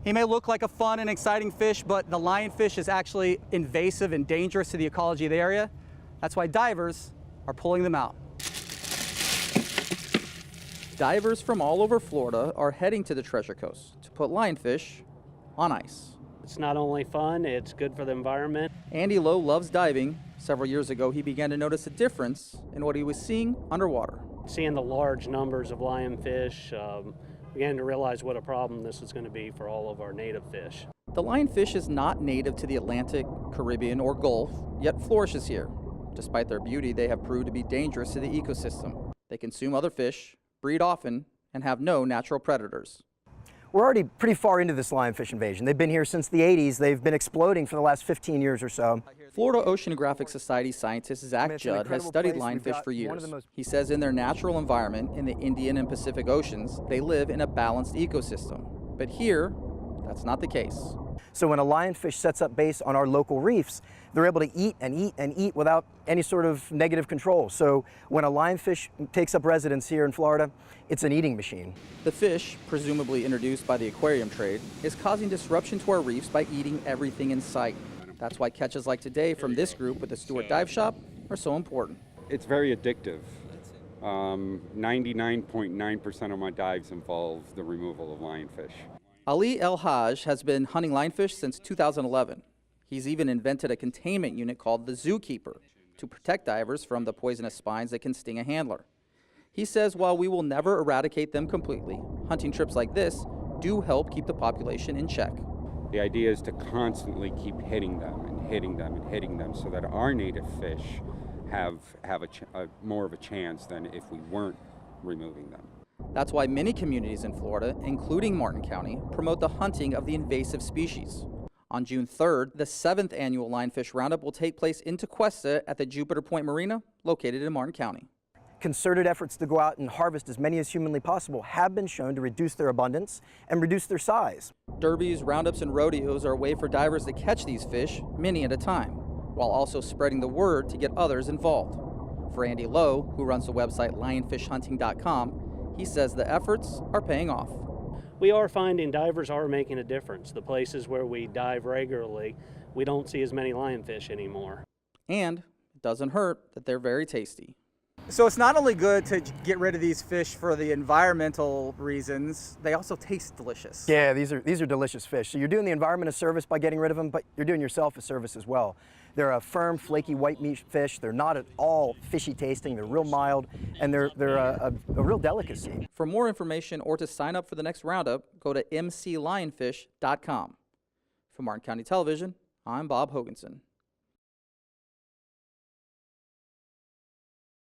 He may look like a fun and exciting fish, but the lionfish is actually invasive and dangerous to the ecology of the area. That's why divers are pulling them out. Divers from all over Florida are heading to the Treasure Coast to put lionfish on ice. It's not only fun, it's good for the environment. Andy Lowe loves diving. Several years ago, he began to notice a difference in what he was seeing underwater. Seeing the large numbers of lionfish, began to realize what a problem this is going to be for all of our native fish. The lionfish is not native to the Atlantic, Caribbean, or Gulf, yet flourishes here. Despite their beauty, they have proved to be dangerous to the ecosystem. They consume other fish, breed often, and have no natural predators. We're already pretty far into this lionfish invasion. They've been here since the 80s. They've been exploding for the last 15 years or so. Florida Oceanographic Society scientist ZACK Judd has studied lionfish for years. He says in their natural environment in the Indian and Pacific Oceans, they live in a balanced ecosystem. But here, that's not the case. So when a lionfish sets up base on our local reefs, they're able to eat and eat and eat without any sort of negative control. So when a lionfish takes up residence here in Florida, it's an eating machine. The fish, presumably introduced by the aquarium trade, is causing disruption to our reefs by eating everything in sight. That's why catches like today from this group with the Stewart Dive Shop are so important. It's very addictive. 99.9% of my dives involve the removal of lionfish. ALLIE ELHAGE has been hunting lionfish since 2011. He's even invented a containment unit called the Zookeeper to protect divers from the poisonous spines that can sting a handler. He says while we will never eradicate them completely, hunting trips like this do help keep the population in check. The idea is to constantly keep hitting them and hitting them and hitting them so that our native fish have more of a chance than if we weren't removing them. That's why many communities in Florida, including Martin County, promote the hunting of the invasive species. On June 3rd, the 7th annual Lionfish Roundup will take place in Tequesta at the Jupiter Point Marina, located in Martin County. Concerted efforts to go out and harvest as many as humanly possible have been shown to reduce their abundance and reduce their size. Derbies, roundups, and rodeos are a way for divers to catch these fish, many at a time, while also spreading the word to get others involved. For Andy Lowe, who runs the website lionfishhunting.com, he says the efforts are paying off. We are finding divers are making a difference. The places where we dive regularly, we don't see as many lionfish anymore. And it doesn't hurt that they're very tasty. So it's not only good to get rid of these fish for the environmental reasons, they also taste delicious. Yeah, these are delicious fish. So you're doing the environment a service by getting rid of them, but you're doing yourself a service as well. They're a firm, flaky white meat fish. They're not at all fishy tasting. They're real mild, and they're a real delicacy. For more information or to sign up for the next roundup, go to mclionfish.com. For Martin County Television, I'm Bob Hoganson.